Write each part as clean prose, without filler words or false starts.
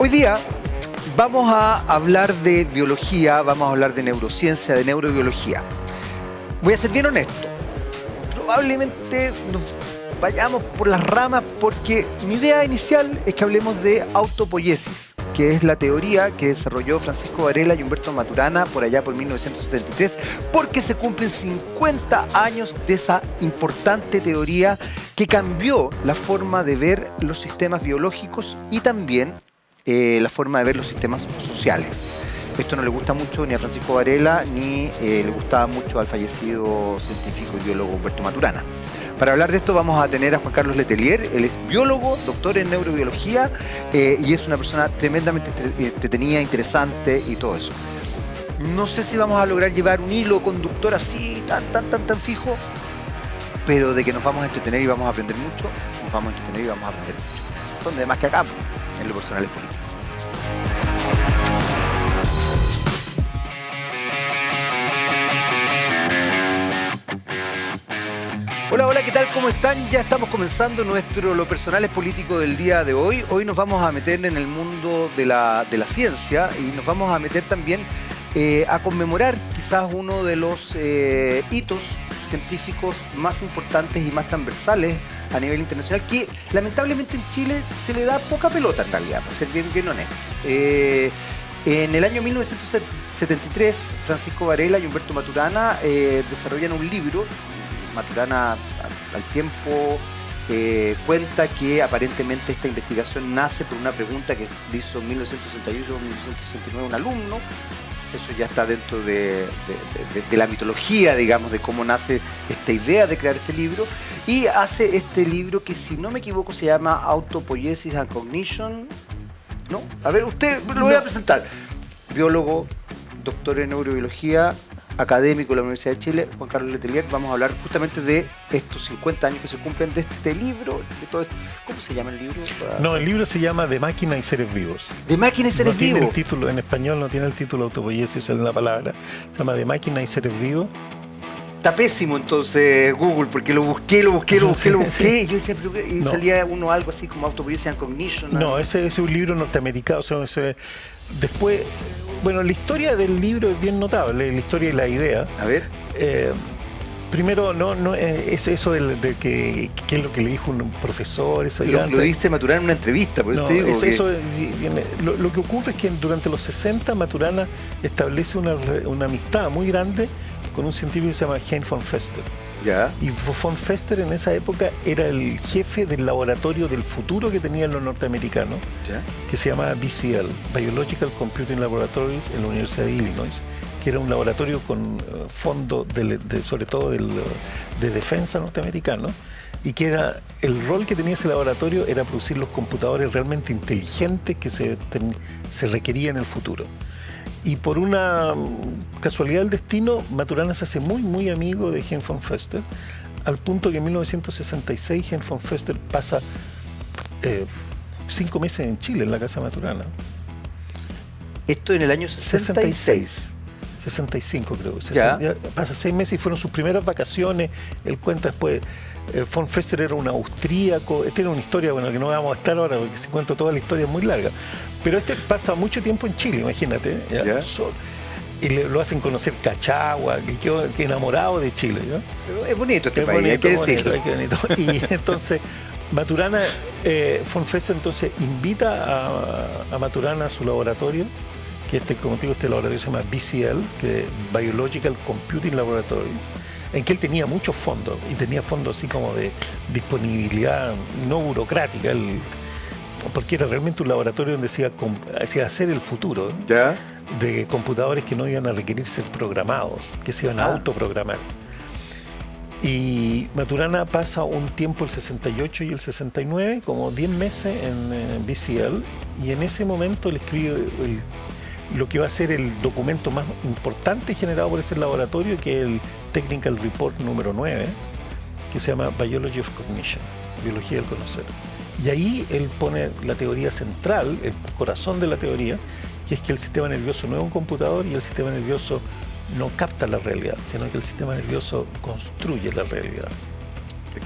Hoy día vamos a hablar de biología, vamos a hablar de neurociencia, de neurobiología. Voy a ser bien honesto. Probablemente nos vayamos por las ramas porque mi idea inicial es que hablemos de autopoiesis, que es la teoría que desarrolló Francisco Varela y Humberto Maturana por allá por 1973, porque se cumplen 50 años de esa importante teoría que cambió la forma de ver los sistemas biológicos y también la forma de ver los sistemas sociales. Esto no le gusta mucho ni a Francisco Varela ni le gustaba mucho al fallecido científico y biólogo Humberto Maturana. Para hablar de esto vamos a tener a Juan Carlos Letelier. Él es biólogo, doctor en neurobiología y es una persona tremendamente entretenida, interesante y todo eso. No sé si vamos a lograr llevar un hilo conductor así, tan fijo, pero de que nos vamos a entretener y vamos a aprender mucho, nos vamos a entretener y vamos a aprender mucho. Donde más que acá, en lo personal es político. Hola, hola, ¿qué tal? ¿Cómo están? Ya estamos comenzando nuestro Lo Personal es Político del día de hoy. Hoy nos vamos a meter en el mundo de la ciencia y nos vamos a meter también a conmemorar quizás uno de los hitos científicos más importantes y más transversales a nivel internacional, que lamentablemente en Chile se le da poca pelota en realidad, para ser bien honesto. En el año 1973, Francisco Varela y Humberto Maturana desarrollan un libro. Maturana al tiempo cuenta que aparentemente esta investigación nace por una pregunta que le hizo en 1968 o 1969 un alumno. Eso ya está dentro de la mitología, digamos, de cómo nace esta idea de crear este libro. Y hace este libro que, si no me equivoco, se llama Autopoiesis and Cognition. ¿No? A ver, usted lo voy a presentar. Biólogo, doctor en neurobiología, académico de la Universidad de Chile, Juan Carlos Letelier. Vamos a hablar justamente de estos 50 años que se cumplen de este libro, de todo esto. ¿Cómo se llama el libro? No, el libro se llama De máquina y seres vivos. De máquina y seres vivos. No tiene el título, en español no tiene el título autopoiesis en la palabra. Se llama De máquina y seres vivos. Está pésimo entonces Google, porque lo busqué. Y yo decía, y salía uno algo así como Autopoiesis and Cognition. No, ese es un libro norteamericano. O sea, después, bueno, la historia del libro es bien notable, la historia y la idea. A ver. Primero, no es eso de que es lo que le dijo un profesor. Eso, lo dice Maturana en una entrevista, por eso te digo. Lo que ocurre es que durante los 60 Maturana establece una amistad muy grande con un científico que se llama Hein von Fester. ¿Ya? Y von Fester en esa época era el jefe del laboratorio del futuro que tenían los norteamericanos, ¿ya? Que se llamaba BCL, Biological Computing Laboratories, en la Universidad de Illinois, que era un laboratorio con fondo sobre todo de defensa norteamericano, y que era el rol que tenía ese laboratorio era producir los computadores realmente inteligentes que se requerían en el futuro. Y por una casualidad del destino, Maturana se hace muy amigo de Hein von Fester, al punto que en 1966 Hein von Fester pasa 5 meses en Chile, en la casa de Maturana. Esto en el año 66. 65 creo. Ya pasa 6 meses y fueron sus primeras vacaciones. Él cuenta después, von Fester era un austríaco. Tiene una historia, bueno, que no vamos a estar ahora porque si cuento toda la historia es muy larga. Pero pasa mucho tiempo en Chile, imagínate. Y lo hacen conocer Cachagua, que quedó enamorado de Chile. ¿Ya? Pero es bonito este país, hay que decirlo. Y entonces Maturana, von Fester entonces invita a Maturana a su laboratorio, que como te digo, este laboratorio se llama BCL, que es Biological Computing Laboratories, en que él tenía muchos fondos, y tenía fondos así como de disponibilidad no burocrática, porque era realmente un laboratorio donde se iba a hacer el futuro, ¿ya? De computadores que no iban a requerir ser programados, que se iban a autoprogramar. Y Maturana pasa un tiempo, el 68 y el 69, como 10 meses en BCL, y en ese momento él escribe lo que va a ser el documento más importante generado por ese laboratorio, que es el Technical Report número 9, que se llama Biology of Cognition, Biología del Conocer. Y ahí él pone la teoría central, el corazón de la teoría, que es que el sistema nervioso no es un computador y el sistema nervioso no capta la realidad, sino que el sistema nervioso construye la realidad.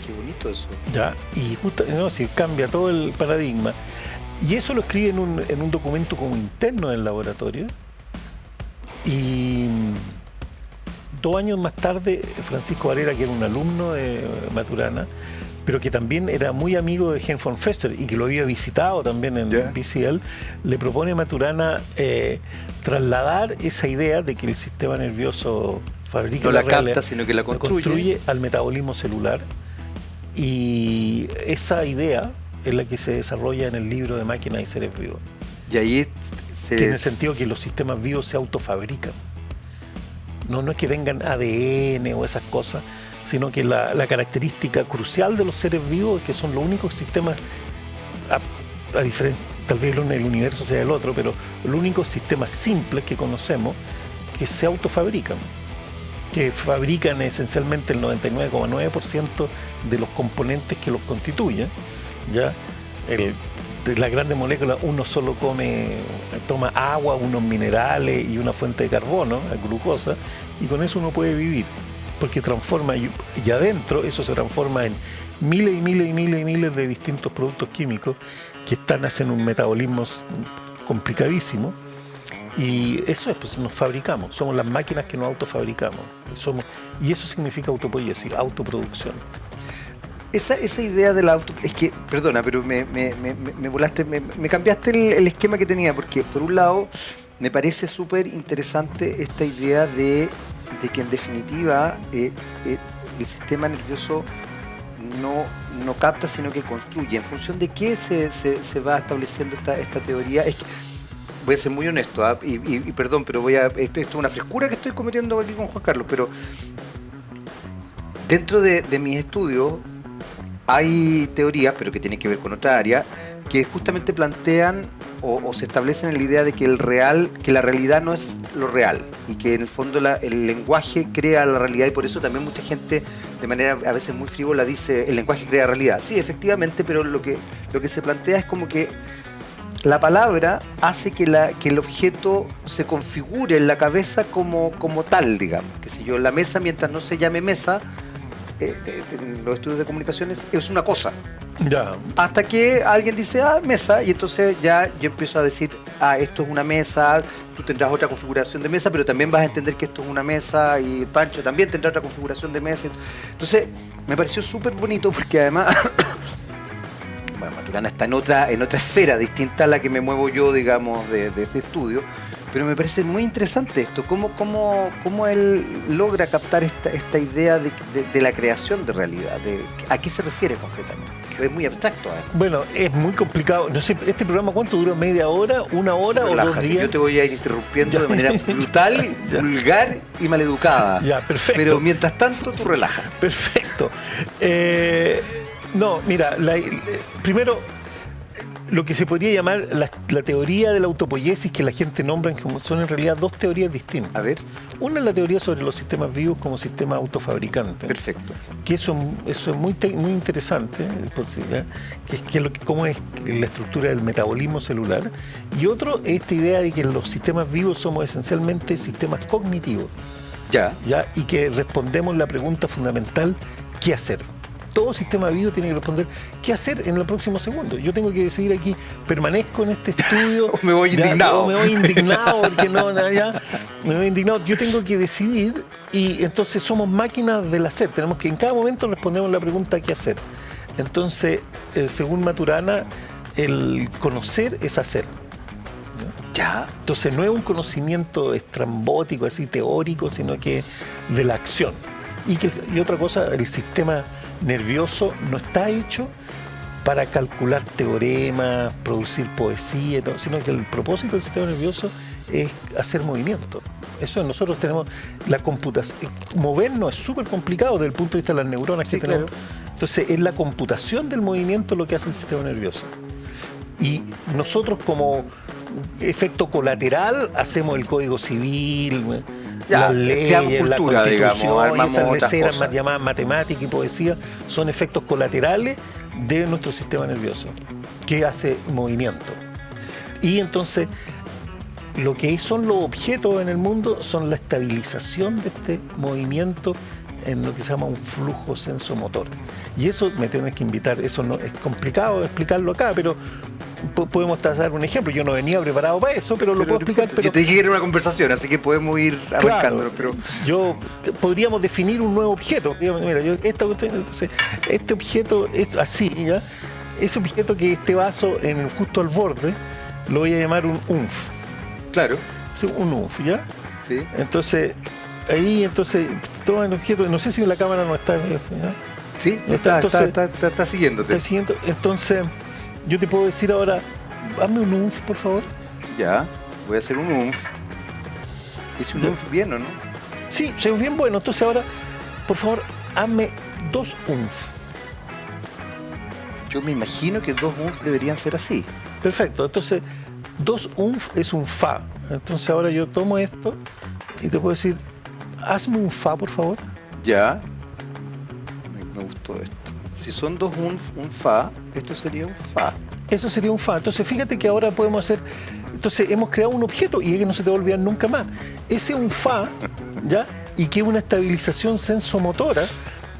Qué bonito eso. ¿Ya? Y justo, no, si cambia todo el paradigma. Y eso lo escribe en un documento como interno del laboratorio. Y 2 años más tarde, Francisco Varela, que era un alumno de Maturana, pero que también era muy amigo de Hein von Fester y que lo había visitado también en BCL, le propone a Maturana trasladar esa idea de que el sistema nervioso fabrica no la capta, sino que la construye al metabolismo celular. Y esa idea es la que se desarrolla en el libro de Máquinas y Seres Vivos. Y ahí que en el sentido que los sistemas vivos se autofabrican. No es que tengan ADN o esas cosas, sino que la característica crucial de los seres vivos es que son los únicos sistemas, a diferencia, tal vez el universo sea el otro, pero los únicos sistemas simples que conocemos que se autofabrican, que fabrican esencialmente el 99,9% de los componentes que los constituyen. ¿Ya? De las grandes moléculas uno solo toma agua, unos minerales y una fuente de carbono, la glucosa, y con eso uno puede vivir. Porque transforma, y adentro eso se transforma en miles y miles y miles y miles de distintos productos químicos que hacen un metabolismo complicadísimo. Y eso es, pues nos fabricamos, somos las máquinas que nos autofabricamos. Y eso significa autopoiesis, autoproducción. Esa idea del auto, es que, perdona, pero me volaste, me cambiaste el esquema que tenía, porque por un lado me parece súper interesante esta idea de que en definitiva el sistema nervioso no capta, sino que construye. ¿En función de qué se va estableciendo esta teoría? Es que, voy a ser muy honesto, y perdón, pero esto es una frescura que estoy cometiendo aquí con Juan Carlos, pero dentro de mis estudios hay teorías, pero que tienen que ver con otra área, que justamente plantean o se establecen en la idea de que la realidad no es lo real y que en el fondo el lenguaje crea la realidad, y por eso también mucha gente de manera a veces muy frívola dice el lenguaje crea realidad. Sí, efectivamente, pero lo que se plantea es como que la palabra hace que el objeto se configure en la cabeza como tal, digamos. Que si yo, la mesa, mientras no se llame mesa, en los estudios de comunicaciones es una cosa. Ya. Hasta que alguien dice, mesa, y entonces ya yo empiezo a decir, esto es una mesa, tú tendrás otra configuración de mesa, pero también vas a entender que esto es una mesa, y Pancho también tendrá otra configuración de mesa. Entonces, me pareció súper bonito porque además bueno, Maturana está en otra esfera distinta a la que me muevo yo, digamos, de estudio. Pero me parece muy interesante esto, cómo él logra captar esta idea de la creación de realidad. ¿A qué se refiere concretamente? Es muy abstracto. Bueno, es muy complicado. No sé, ¿este programa cuánto duró? ¿Media hora? ¿1 hora? Relájate, o 2 días? Yo te voy a ir interrumpiendo de manera brutal, vulgar y maleducada. Ya, perfecto. Pero mientras tanto, tú relajas. Perfecto. No, mira, primero, lo que se podría llamar la teoría de la autopoiesis, que la gente nombra, son en realidad 2 teorías distintas. A ver. Una es la teoría sobre los sistemas vivos como sistemas autofabricantes. Perfecto. Que eso es muy interesante, cómo es la estructura del metabolismo celular. Y otro es esta idea de que los sistemas vivos somos esencialmente sistemas cognitivos. ¿Ya? Y que respondemos la pregunta fundamental, ¿qué hacer? Todo sistema vivo tiene que responder qué hacer en el próximo segundo. Yo tengo que decidir aquí, permanezco en este estudio. Me voy indignado. Me voy indignado porque me voy indignado. Yo tengo que decidir, y entonces somos máquinas del hacer. Tenemos que en cada momento respondemos la pregunta qué hacer. Entonces, según Maturana, el conocer es hacer. Ya. Entonces no es un conocimiento estrambótico, así teórico, sino que de la acción. Y otra cosa, el sistema nervioso no está hecho para calcular teoremas, producir poesía, sino que el propósito del sistema nervioso es hacer movimiento. Eso nosotros tenemos la computación. Movernos es súper complicado desde el punto de vista de las neuronas que tenemos. Claro. Entonces es la computación del movimiento lo que hace el sistema nervioso. Y nosotros como efecto colateral hacemos el código civil, las leyes, cultura, la constitución, digamos, y esas leceras llamadas matemática y poesía son efectos colaterales de nuestro sistema nervioso que hace movimiento. Y entonces lo que son los objetos en el mundo son la estabilización de este movimiento en lo que se llama un flujo sensomotor. Y eso me tienes que invitar, eso no es complicado explicarlo acá, pero podemos dar un ejemplo. Yo no venía preparado para eso, pero lo puedo explicar. Pero yo te dije que era una conversación, así que podemos ir arrancándolo. Claro, podríamos definir un nuevo objeto. Mira, este objeto es así, ¿ya? Ese objeto que este vaso justo al borde, lo voy a llamar un UNF. Claro. Sí, un UNF, ¿ya? Sí. Entonces, todo el objeto, no sé si la cámara no está. ¿Ya? Sí, está siguiéndote. Está siguiendo. Entonces, yo te puedo decir ahora, hazme un UNF, por favor. Ya, voy a hacer un UNF. ¿Hice un UNF bien o no? Sí, se ve bien bueno. Entonces ahora, por favor, hazme 2 UNF. Yo me imagino que 2 UNF deberían ser así. Perfecto. Entonces, 2 UNF es un Fa. Entonces ahora yo tomo esto y te puedo decir, hazme un Fa, por favor. Ya. Me gustó esto. Si son 2 UNF, un Fa, esto sería un Fa. Eso sería un Fa. Entonces fíjate que ahora podemos hacer... Entonces hemos creado un objeto y es que no se te va a olvidar nunca más. Ese es un Fa, ¿ya? Y que es una estabilización sensomotora,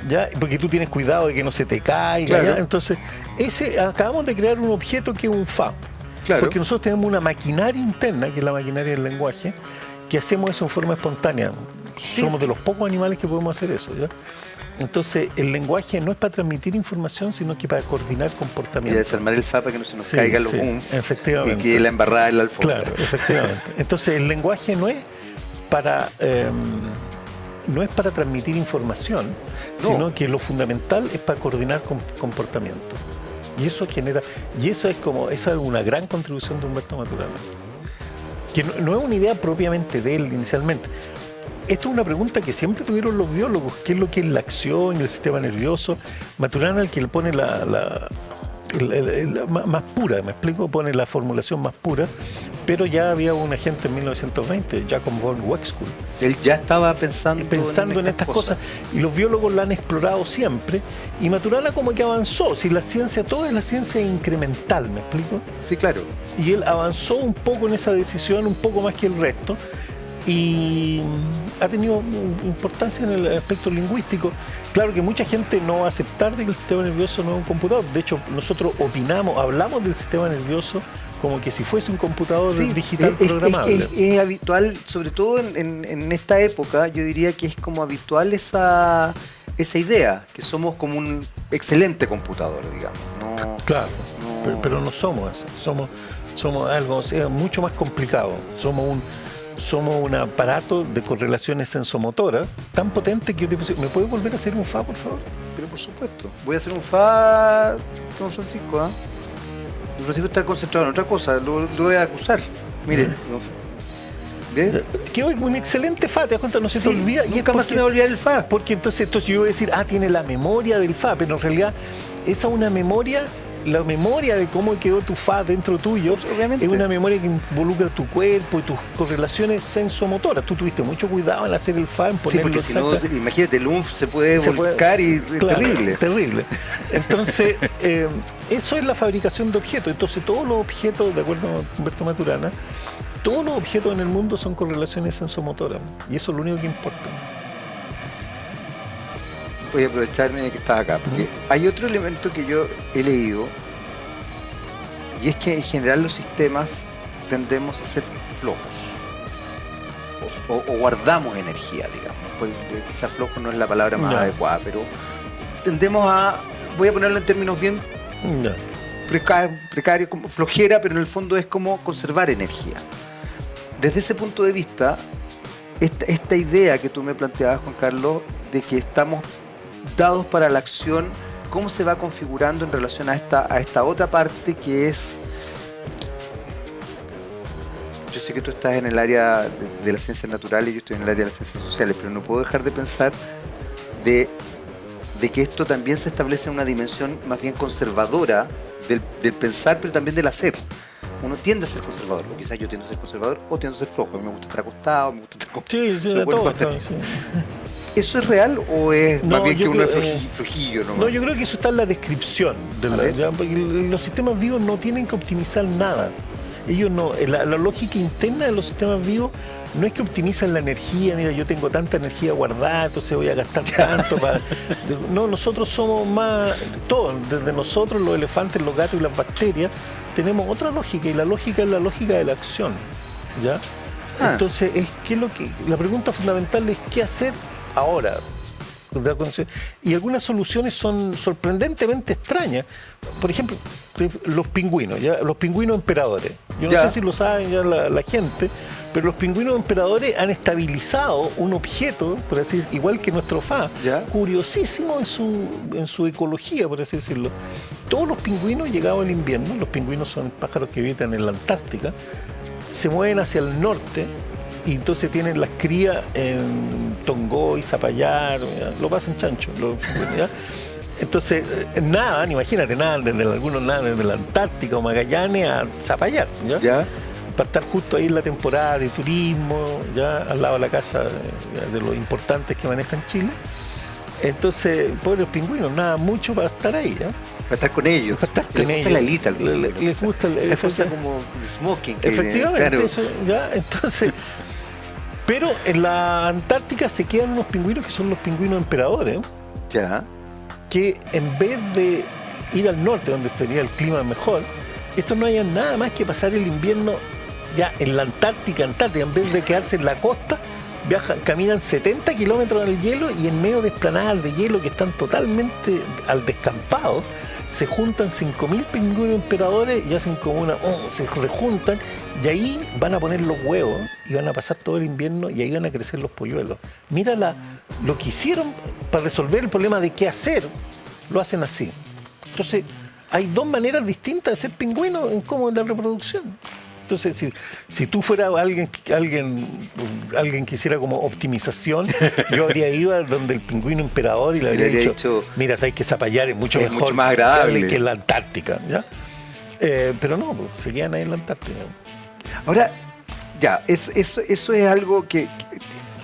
¿ya? Porque tú tienes cuidado de que no se te caiga, claro. ¿ya? Entonces, acabamos de crear un objeto que es un Fa. Claro. Porque nosotros tenemos una maquinaria interna, que es la maquinaria del lenguaje, que hacemos eso en forma espontánea. Sí. Somos de los pocos animales que podemos hacer eso, ¿ya? Entonces, el lenguaje no es para transmitir información, sino que para coordinar comportamiento. Y desarmar el Fa para que no se nos caigan los UNF. Efectivamente. Y que la embarrada en la alfombra. Claro, efectivamente. Entonces, el lenguaje no es para transmitir información, sino que lo fundamental es para coordinar comportamiento. Y eso genera, esa es una gran contribución de Humberto Maturana. Que no es una idea propiamente de él inicialmente. Esto es una pregunta que siempre tuvieron los biólogos, qué es lo que es la acción, el sistema nervioso. Maturana es el que le pone más pura, ¿me explico? Pone la formulación más pura, pero ya había un agente en 1920, Jacob von Wexkull. Él ya estaba pensando en estas cosas, y los biólogos la han explorado siempre, y Maturana como que avanzó. Si la ciencia, toda la ciencia es incremental, ¿me explico? Sí, claro. Y él avanzó un poco en esa decisión, un poco más que el resto, y ha tenido importancia en el aspecto lingüístico. Claro que mucha gente no va a aceptar de que el sistema nervioso no es un computador. De hecho, nosotros hablamos del sistema nervioso como que si fuese un computador digital programable. Es habitual, sobre todo en esta época, yo diría que es como habitual esa idea, que somos como un excelente computador, digamos. No, claro, pero no somos eso. Somos algo, mucho más complicado. Somos un aparato de correlaciones sensomotoras tan potente que yo te puse, ¿me puedes volver a hacer un Fa, por favor? Pero por supuesto. Voy a hacer un Fa, don Francisco. Don Francisco está concentrado en otra cosa, lo voy a acusar. Mire, ¿bien? Que hoy un excelente Fa, te das cuenta, no se te olvida. Y nunca más se me va a olvidar el Fa. Porque entonces yo voy a decir, tiene la memoria del Fa, pero en realidad esa es una memoria. La memoria de cómo quedó tu Fa dentro tuyo, obviamente, es una memoria que involucra tu cuerpo y tus correlaciones sensomotoras. Tú tuviste mucho cuidado en hacer el Fa, en ponerlo porque si no, imagínate, el UNF se puede volcar y es terrible. Terrible. Entonces, eso es la fabricación de objetos. Entonces, todos los objetos, de acuerdo a Humberto Maturana, todos los objetos en el mundo son correlaciones sensomotoras. Y eso es lo único que importa. Voy a aprovecharme de que estás acá, porque hay otro elemento que yo he leído, y es que en general los sistemas tendemos a ser flojos, o guardamos energía, digamos. Pues, quizás flojo no es la palabra más adecuada, pero tendemos a, voy a ponerlo en términos bien precarios, como flojera, pero en el fondo es como conservar energía. Desde ese punto de vista, esta idea que tú me planteabas, Juan Carlos, de que estamos dados para la acción, ¿cómo se va configurando en relación a esta otra parte que es... Yo sé que tú estás en el área de las ciencias naturales y yo estoy en el área de las ciencias sociales, pero no puedo dejar de pensar de que esto también se establece en una dimensión más bien conservadora del pensar, pero también del hacer. Uno tiende a ser conservador, o quizás yo tiendo a ser conservador o tiendo a ser flojo. A mí me gusta estar acostado, me gusta estar Sí, de todo. ¿Eso es real o es más bien que uno es flojillo? No, yo creo que eso está en la descripción. Los sistemas vivos no tienen que optimizar nada. Ellos no, la lógica interna de los sistemas vivos no es que optimizan la energía, mira, yo tengo tanta energía guardada, entonces voy a gastar tanto para... No, nosotros somos más, todos, desde nosotros, los elefantes, los gatos y las bacterias, tenemos otra lógica, y la lógica es la lógica de la acción, ¿ya? Entonces, la pregunta fundamental es ¿qué hacer ahora? Y algunas soluciones son sorprendentemente extrañas. Por ejemplo, los pingüinos, ¿ya? Los pingüinos emperadores. Yo no sé si lo saben ya la gente, pero los pingüinos emperadores han estabilizado un objeto, por así decirlo, igual que nuestro FA, curiosísimo en su ecología, por así decirlo. Todos los pingüinos, llegado el invierno, los pingüinos son pájaros que habitan en la Antártica, se mueven hacia el norte y entonces tienen las crías en Tongoy, Zapallar, lo pasan chancho. ¿Ya? Entonces, nadan, imagínate, algunos nadan desde la Antártica o Magallanes a Zapallar, ¿ya? Para estar justo ahí en la temporada de turismo, ya al lado de la casa de los importantes que manejan Chile. Entonces, pobres pingüinos, nadan mucho para estar ahí, ¿ya? Para estar con ellos. Para estar con ellos. La alita, les gusta esta cosa como de smoking. Efectivamente, claro. Eso, ¿ya? Entonces, pero en la Antártica se quedan unos pingüinos que son los pingüinos emperadores, ya, que en vez de ir al norte, donde sería el clima mejor, estos no hayan nada más que pasar el invierno ya en la Antártica, en vez de quedarse en la costa, caminan 70 kilómetros en el hielo y en medio de esplanadas de hielo que están totalmente al descampado, se juntan 5.000 pingüinos emperadores y hacen como se rejuntan y ahí van a poner los huevos y van a pasar todo el invierno y ahí van a crecer los polluelos. Mira lo que hicieron para resolver el problema de qué hacer, lo hacen así. Entonces, hay dos maneras distintas de ser pingüino en la reproducción. Entonces, si tú fueras alguien que hiciera como optimización, yo habría ido a donde el pingüino emperador y le habría dicho, mira, sabes que Zapallar es mucho mejor, mucho más agradable que en la Antártica, ¿ya? Pero no, pues, se quedan ahí en la Antártica. Ahora, ya, eso es algo que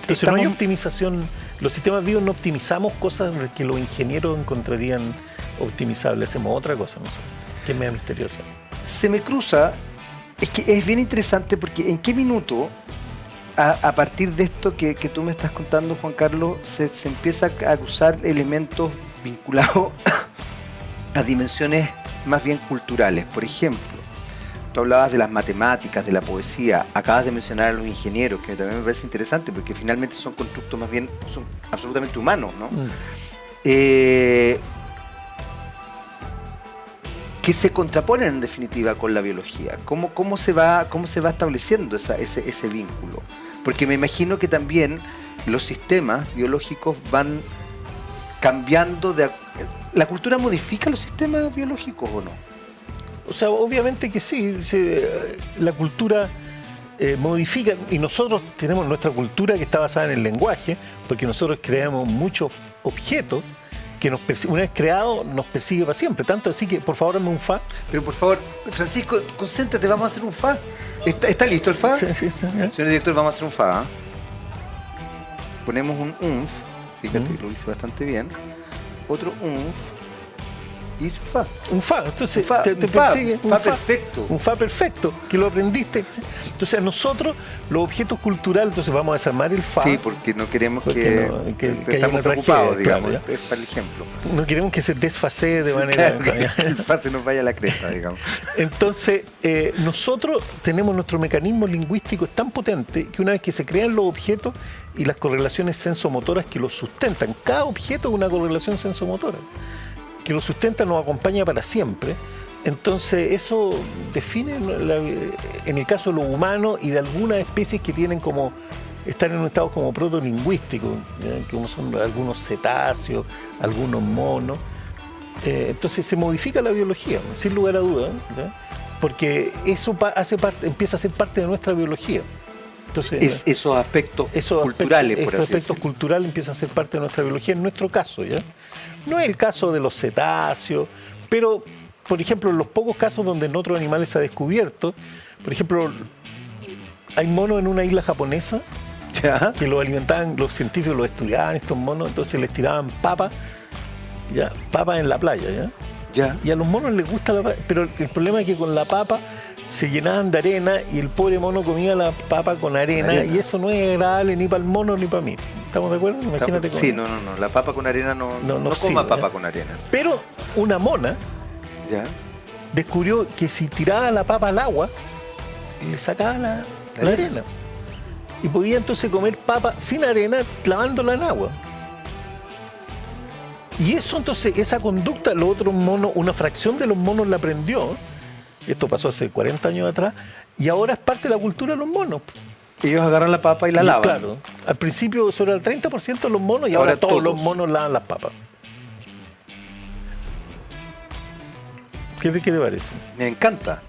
entonces no hay optimización. Los sistemas vivos no optimizamos cosas que los ingenieros encontrarían optimizables. Hacemos otra cosa nosotros, que es medio misteriosa. Se me cruza. Es que es bien interesante porque en qué minuto, a partir de esto que tú me estás contando, Juan Carlos, se empieza a cruzar elementos vinculados a dimensiones más bien culturales. Por ejemplo, tú hablabas de las matemáticas, de la poesía, acabas de mencionar a los ingenieros, que también me parece interesante porque finalmente son constructos más bien, son absolutamente humanos, ¿no? Que se contraponen en definitiva con la biología. ¿Cómo se va estableciendo ese vínculo? Porque me imagino que también los sistemas biológicos van cambiando. ¿La cultura modifica los sistemas biológicos o no? O sea, obviamente que sí. La cultura modifica, y nosotros tenemos nuestra cultura que está basada en el lenguaje, porque nosotros creamos muchos objetos que una vez creado nos persigue para siempre. Tanto así que, por favor, hazme un fa. Pero por favor, Francisco, concéntrate, vamos a hacer un fa. ¿Está listo el fa? Sí, está. Señor director, vamos a hacer un fa. Ponemos un umf, fíjate, lo hice bastante bien. Otro umf. Y su fa. Un fa, entonces te persigue. Un fa perfecto. Un fa perfecto, que lo aprendiste. Entonces, a nosotros, los objetos culturales, entonces vamos a desarmar el fa. Sí, porque no queremos que estamos preocupados, digamos. Claro, es para el ejemplo. No queremos que se desfasee de manera... Claro, que el fa se nos vaya a la cresta, digamos. Entonces, nosotros tenemos nuestro mecanismo lingüístico tan potente que una vez que se crean los objetos y las correlaciones sensomotoras que los sustentan, cada objeto es una correlación sensomotora que lo sustenta, nos acompaña para siempre. Entonces eso define en el caso de los humanos y de algunas especies que están en un estado como protolingüístico, como son algunos cetáceos, algunos monos. Entonces se modifica la biología, sin lugar a dudas, ¿ya? Porque eso empieza a ser parte de nuestra biología. Entonces, esos aspectos culturales, por así decirlo. Esos aspectos culturales empiezan a ser parte de nuestra biología, en nuestro caso, ¿ya? No es el caso de los cetáceos, pero, por ejemplo, en los pocos casos donde en otros animales se ha descubierto, por ejemplo, hay monos en una isla japonesa que los alimentaban, los científicos los estudiaban, estos monos, entonces les tiraban papas en la playa, ¿ya? Y a los monos les gusta la papa, pero el problema es que con la papa se llenaban de arena y el pobre mono comía la papa con arena. Y eso no es agradable ni para el mono ni para mí. ¿Estamos de acuerdo? Imagínate cómo. Sí, no. La papa con arena no coma papa con arena. Pero una mona descubrió que si tiraba la papa al agua, le sacaba la arena. Y podía entonces comer papa sin arena lavándola en agua. Y eso entonces, esa conducta, los otros monos, una fracción de los monos la aprendió. Esto pasó hace 40 años atrás. Y ahora es parte de la cultura de los monos. Ellos agarran la papa y la lavan. Claro. Al principio sobre el 30% de los monos y ahora todos los monos lavan las papas. ¿Qué te parece? Me encanta.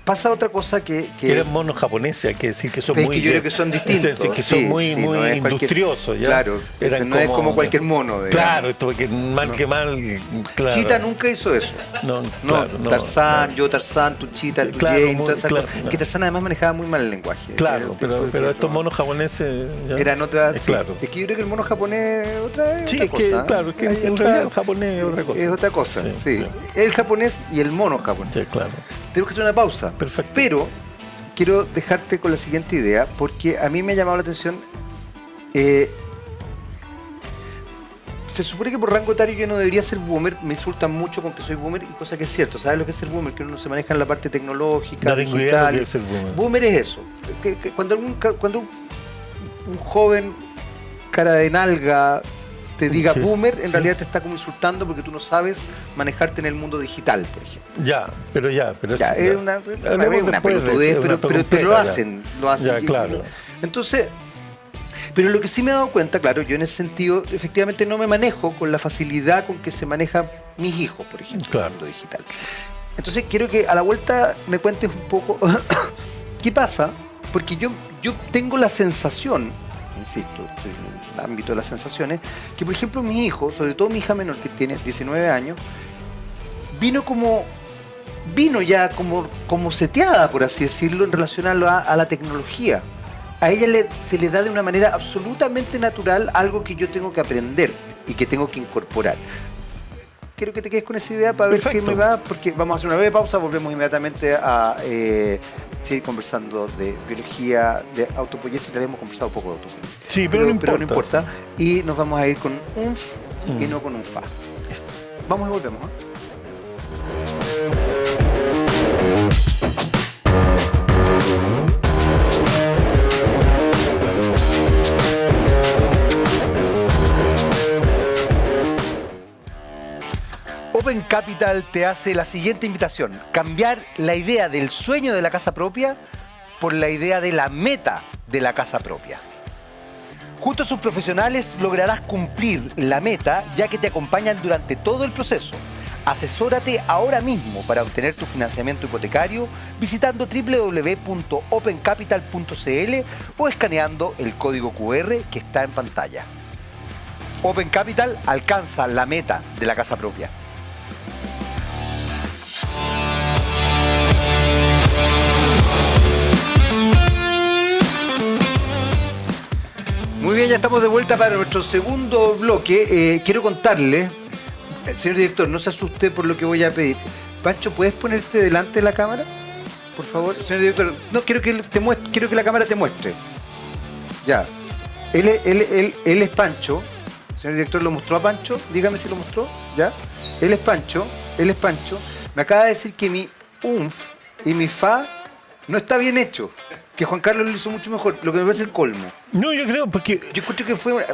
Pasa otra cosa que eran monos japoneses, hay que decir que son muy... Es que yo creo que son distintos. Que son muy industriosos. ¿Ya? Claro, no es como cualquier mono. Digamos. Claro, esto porque mal que mal... Claro. Chita nunca hizo eso. Tarzán, yo Tarzán, tu Chita, tu Jane, toda esa cosa. Que Tarzán además manejaba muy mal el lenguaje. Claro, pero estos monos japoneses... Eran otras... Claro. Es que yo creo que el mono japonés es otra cosa. Sí, es que claro, es que en realidad el japonés es otra cosa. Es otra cosa, sí. El japonés y el mono japonés. Sí, claro. Tenemos que hacer una pausa. Perfecto. Pero quiero dejarte con la siguiente idea, porque a mí me ha llamado la atención. Se supone que por rango etario yo no debería ser boomer. Me insultan mucho con que soy boomer, y cosa que es cierto. ¿Sabes lo que es ser boomer? Que uno se maneja en la parte tecnológica, no tengo idea de lo que es ser boomer. Boomer es eso. Que cuando un joven cara de nalga te diga boomer, en realidad te está como insultando porque tú no sabes manejarte en el mundo digital, por ejemplo. Pero es una pelotudez, pero lo hacen. Ya, claro. Entonces, pero lo que sí me he dado cuenta, claro, yo en ese sentido, efectivamente no me manejo con la facilidad con que se manejan mis hijos, por ejemplo, en el mundo digital. Entonces quiero que a la vuelta me cuentes un poco qué pasa, porque yo tengo la sensación, insisto, en el ámbito de las sensaciones, que por ejemplo mi hijo, sobre todo mi hija menor que tiene 19 años, vino ya como seteada, por así decirlo, en relación a la tecnología. A ella se le da de una manera absolutamente natural algo que yo tengo que aprender y que tengo que incorporar. Quiero que te quedes con esa idea para ver qué me va, porque vamos a hacer una breve pausa, volvemos inmediatamente a seguir conversando de biología, de autopoiesis. Ya habíamos conversado un poco de autopoiesis. Sí, pero no importa. Y nos vamos a ir con un y no con un fa. Vamos y volvemos. Open Capital te hace la siguiente invitación: cambiar la idea del sueño de la casa propia por la idea de la meta de la casa propia. Junto a sus profesionales lograrás cumplir la meta, ya que te acompañan durante todo el proceso. Asesórate ahora mismo para obtener tu financiamiento hipotecario visitando www.opencapital.cl o escaneando el código QR que está en pantalla. Open Capital alcanza la meta de la casa propia. Muy bien, ya estamos de vuelta para nuestro segundo bloque. Quiero contarle, señor director, no se asuste por lo que voy a pedir. Pancho, ¿puedes ponerte delante de la cámara? Por favor, señor director. No, quiero que la cámara te muestre. Ya. Él es Pancho. Señor director, ¿lo mostró a Pancho? Dígame si lo mostró. ¿Ya? Él es Pancho. Me acaba de decir que mi umf y mi fa no está bien hecho. Que Juan Carlos lo hizo mucho mejor, lo que me parece el colmo. No, yo creo, porque yo escucho que fue...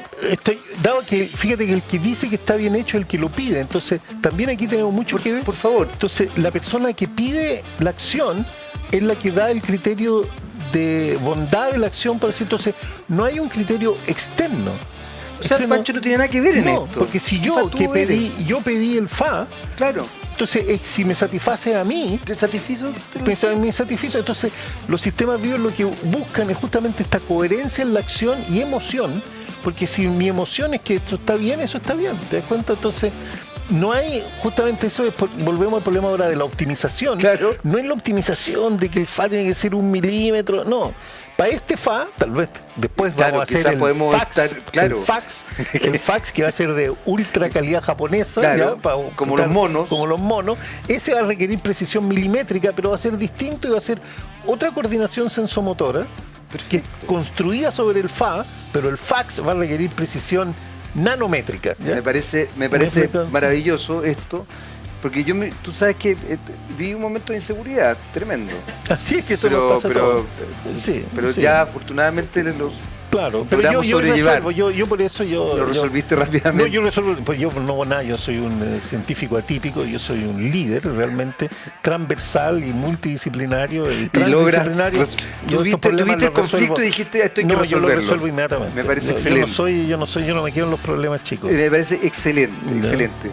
dado que, fíjate que el que dice que está bien hecho es el que lo pide, entonces también aquí tenemos mucho que ver. Por favor. Entonces, la persona que pide la acción es la que da el criterio de bondad de la acción, por decir, entonces no hay un criterio externo. O sea, Pancho no tiene nada que ver en esto. Porque si yo pedí el FA, claro. Entonces, si me satisface a mí, ¿te satisfizo? Me satisfizo. Entonces, los sistemas vivos lo que buscan es justamente esta coherencia en la acción y emoción, porque si mi emoción es que esto está bien, eso está bien. ¿Te das cuenta? Entonces, no hay, justamente eso, volvemos al problema ahora de la optimización. Claro. No es la optimización de que el FA tiene que ser 1 milímetro, no. Para este FA, tal vez después vamos a hacer el fax que va a ser de ultra calidad japonesa, claro, ¿ya? Como los monos. Ese va a requerir precisión milimétrica, pero va a ser distinto y va a ser otra coordinación sensomotora. Perfecto. Que construida sobre el FA, pero el fax va a requerir precisión nanométrica. ¿Ya? Me parece maravilloso esto. Porque tú sabes que vi un momento de inseguridad tremendo. Así es que eso nos pasa todo. Pero ya afortunadamente claro, pero yo resuelvo, yo por eso lo resolviste rápidamente. No, yo resuelvo, pues yo no hago nada, yo soy un científico atípico, yo soy un líder realmente transversal y multidisciplinario y transdisciplinario. Tuviste el conflicto y dijiste esto hay que resolverlo. Yo lo resuelvo inmediatamente. Me parece excelente. Yo no me quiero en los problemas chicos. Me parece excelente.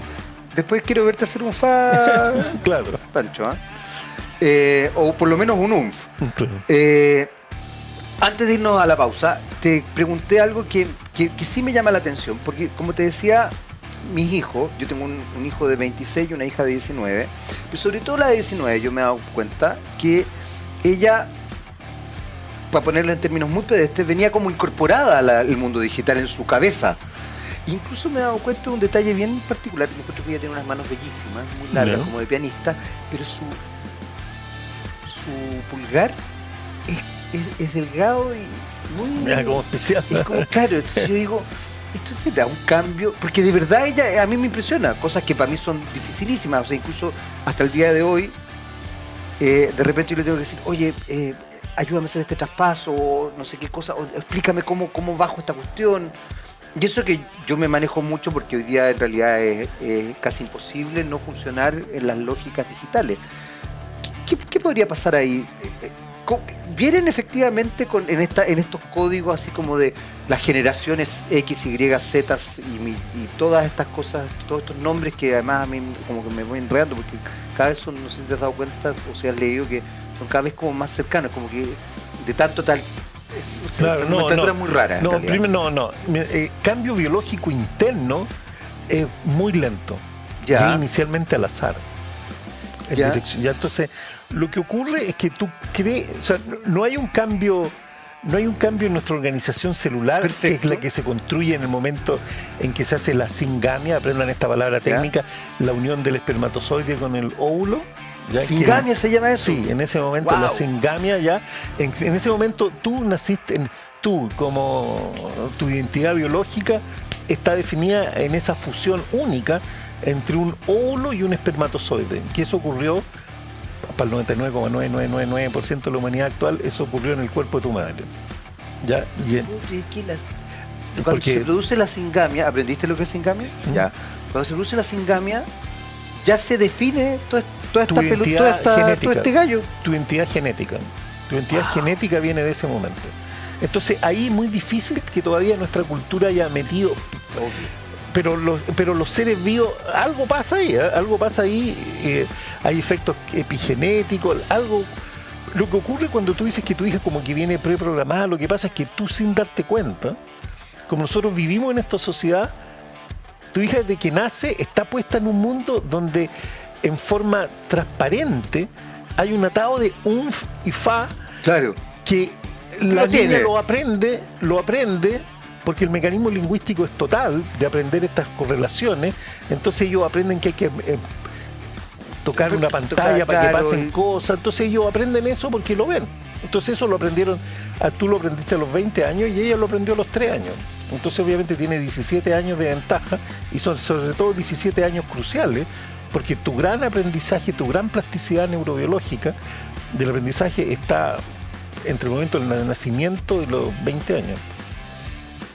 Después quiero verte hacer un fa. Claro. Pancho, o por lo menos un umf. Claro. Antes de irnos a la pausa, te pregunté algo que sí me llama la atención, porque como te decía, mis hijos, yo tengo un hijo de 26 y una hija de 19, pero sobre todo la de 19 yo me he dado cuenta que ella, para ponerlo en términos muy pedestres, venía como incorporada al mundo digital en su cabeza. Incluso me he dado cuenta de un detalle bien particular. Me encuentro que ella tiene unas manos bellísimas, muy largas, como de pianista, pero su pulgar es delgado y muy... como especial. Claro, entonces yo digo, esto se da un cambio, porque de verdad ella a mí me impresiona, cosas que para mí son dificilísimas, o sea, incluso hasta el día de hoy, de repente yo le tengo que decir, oye, ayúdame a hacer este traspaso, o no sé qué cosa, o explícame cómo bajo esta cuestión. Y eso que yo me manejo mucho porque hoy día en realidad es casi imposible no funcionar en las lógicas digitales. ¿Qué podría pasar ahí? ¿Vienen efectivamente en estos códigos así como de las generaciones X, Y, Z y todas estas cosas, todos estos nombres que además a mí como que me voy enredando porque cada vez son, no sé si te has dado cuenta o si has leído que son cada vez como más cercanos, como que de tanto tal... Claro, nomenclatura muy rara. Cambio biológico interno es muy lento. Ya. Inicialmente al azar. Entonces, lo que ocurre es que tú crees, o sea, no hay un cambio en nuestra organización celular. Perfecto. Que es la que se construye en el momento en que se hace la singamia, aprendan esta palabra técnica, la unión del espermatozoide con el óvulo. ¿Singamia se llama eso? Sí, en ese momento la singamia ya, en ese momento tú naciste, tú como tu identidad biológica está definida en esa fusión única entre un óvulo y un espermatozoide, que eso ocurrió para el 99,9999% de la humanidad actual, eso ocurrió en el cuerpo de tu madre. ¿Ya? Cuando se produce la singamia, ¿aprendiste lo que es singamia? Ya. Cuando se produce la singamia, ya se define todo este gallo. Tu identidad genética. Tu identidad genética viene de ese momento. Entonces ahí es muy difícil que todavía nuestra cultura haya metido. Obvio. Pero los seres vivos, algo pasa ahí, hay efectos epigenéticos, algo. Lo que ocurre cuando tú dices que tu hija como que viene preprogramada, lo que pasa es que tú sin darte cuenta, como nosotros vivimos en esta sociedad, tu hija desde que nace está puesta en un mundo donde en forma transparente hay un atado de umf y fa, claro, que la niña lo aprende porque el mecanismo lingüístico es total de aprender estas correlaciones. Entonces ellos aprenden que hay que tocar una pantalla para que pasen cosas. Entonces ellos aprenden eso porque lo ven. Entonces eso lo aprendieron, tú lo aprendiste a los 20 años y ella lo aprendió a los 3 años. Entonces obviamente tiene 17 años de ventaja y son sobre todo 17 años cruciales porque tu gran aprendizaje, tu gran plasticidad neurobiológica del aprendizaje está entre el momento del nacimiento y los 20 años.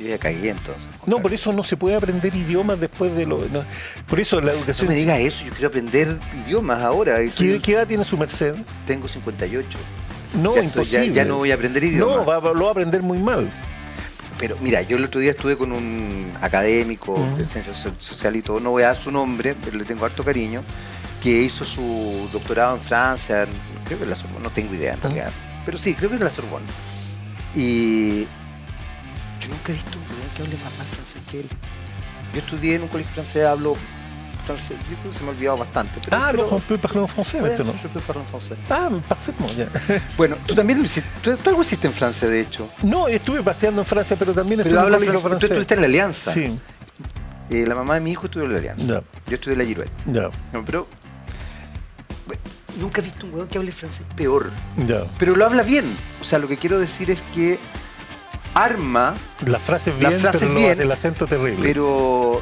Yo ya caí entonces. No, por eso no se puede aprender idiomas después de por eso la educación... No me digas eso, yo quiero aprender idiomas ahora. ¿Qué edad tiene su merced? Tengo 58. No, ya imposible. Ya no voy a aprender idiomas. No, lo va a aprender muy mal. Pero mira, yo el otro día estuve con un académico de ciencias sociales y todo, no voy a dar su nombre, pero le tengo harto cariño, que hizo su doctorado en Francia, creo que en la Sorbonne, no tengo idea en realidad, pero sí, creo que es de la Sorbonne. Y yo nunca he visto un weón que hable más mal francés que él. Yo estudié en un colegio francés, hablo francés. Yo creo que se me ha olvidado bastante. Alors on peut parler en français maintenant. Je peux parler en français. Ah, parfaitement, ya. Bueno, tú también lo hiciste, tú algo hiciste en Francia, de hecho. No, estuve paseando en Francia, pero también estuve en Pero un colegio tú francés. estuviste en la Alianza. Sí, La mamá de mi hijo estudió en la Alianza. Ya. Yo estudié en la Girouette. ya, No, pero bueno, nunca he visto un huevón que hable francés peor. ya. Pero lo habla bien. O sea, lo que quiero decir es que arma, La frase es bien, frase pero es no bien, hace el acento terrible. pero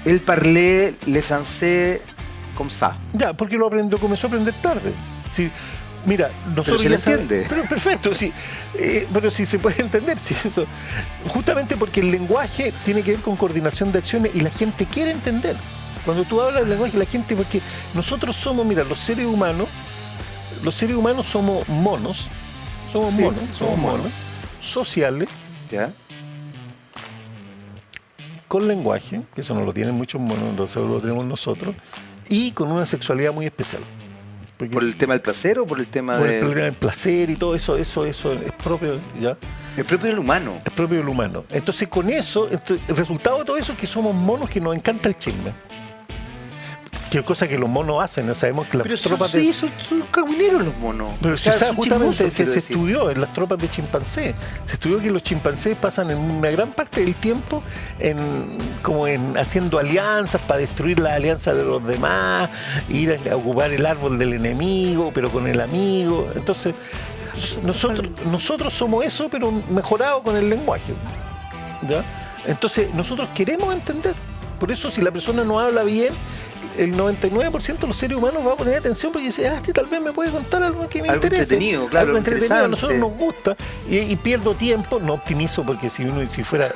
él parlait le français comme ça. Ya, porque comenzó a aprender tarde. Sí, mira, nosotros se le ya sabemos- entiende. Pero perfecto, sí. Pero sí se puede entender, sí, eso. Justamente porque el lenguaje tiene que ver con coordinación de acciones y la gente quiere entender. Cuando tú hablas del lenguaje, la gente, porque nosotros somos, mira, los seres humanos somos monos, somos Sí, monos, sí, somos somos monos, monos. sociales, ¿Ya? con lenguaje, que eso no lo tienen muchos monos, lo tenemos nosotros, y con una sexualidad muy especial. Porque ¿Por el tema del placer o por el tema por el de...? problema del placer y todo eso es propio, ¿ya? El propio del humano. Es propio del humano. Entonces con eso, el resultado de todo eso es que somos monos que nos encanta el chisme. Que es cosa que los monos hacen, ¿no? Sabemos que las Pero tropas sí, de... son cagüineros los monos. Pero O si sea, sabes, son justamente chismosos, se quiero decir. estudió en las tropas de chimpancés. Se estudió que los chimpancés pasan en una gran parte del tiempo como en haciendo alianzas para destruir las alianzas de los demás, ir a ocupar el árbol del enemigo, pero con el amigo. Entonces, nosotros somos eso, pero mejorado con el lenguaje. ¿Ya? Entonces, nosotros queremos entender. Por eso, si la persona no habla bien, el 99% de los seres humanos va a poner atención porque dice, este tal vez me puede contar algo que me Algo interese. entretenido, claro, Algo entretenido, a nosotros interesante. nos gusta y pierdo tiempo, no optimizo porque si fuera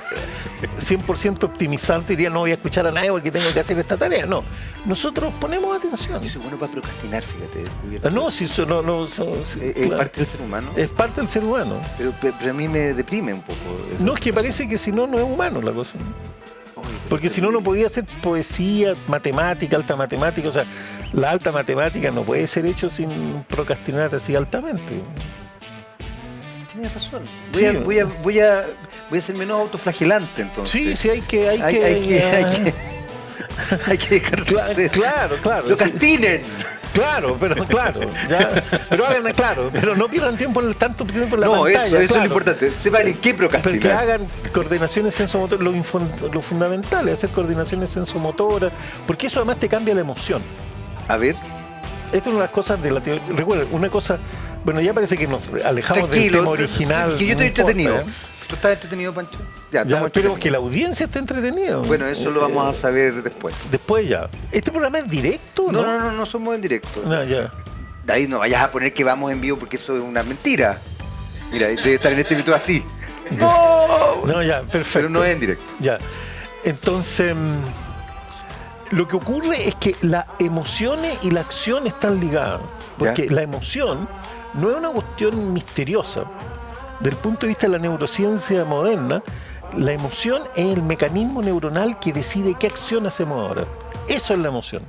100% optimizante diría no voy a escuchar a nadie porque tengo que hacer esta tarea. No, nosotros ponemos atención. Yo soy bueno para procrastinar, fíjate, he descubierto. No, si eso Es claro. parte del ser humano. Es parte del ser humano. Pero a mí me deprime un poco. eso. No, es que parece que si no, no es humano la cosa. Oye, pero Porque si no, no podía hacer poesía, matemática, alta matemática. O sea, la alta matemática no puede ser hecho sin procrastinar así altamente. Tienes razón. Sí. Voy a ser menos autoflagelante, entonces. Sí, sí, hay que hay que dejarse ser. Claro. ¡Procrastinen! Claro, pero hagan, claro, pero no pierdan tanto tiempo en la No, pantalla. eso es claro. lo importante. Sepan en qué Pero que procrastinar. hagan coordinaciones sensomotoras, lo fundamental es hacer coordinaciones sensomotoras, porque eso además te cambia la emoción. A ver, Esta es una de las cosas de la teoría. Recuerden, una cosa, bueno, ya parece que nos alejamos del tema original. que yo no estoy importa, entretenido. ¿eh? ¿Tú estás entretenido, Pancho? Ya, Ya, estamos esperemos entretenidos. que la audiencia esté entretenida. Bueno, eso lo vamos a saber después. Después ya. ¿Este programa es directo? No somos en directo. No, ya. De ahí no vayas a poner que vamos en vivo porque eso es una mentira. Mira, debe estar en este minuto así. ¡No! No, ya, perfecto. Pero no es en directo. Ya. Entonces, lo que ocurre es que las emociones y la acción están ligadas. Porque Ya. la emoción no es una cuestión misteriosa. Desde el punto de vista de la neurociencia moderna, la emoción es el mecanismo neuronal que decide qué acción hacemos ahora. Eso es la emoción.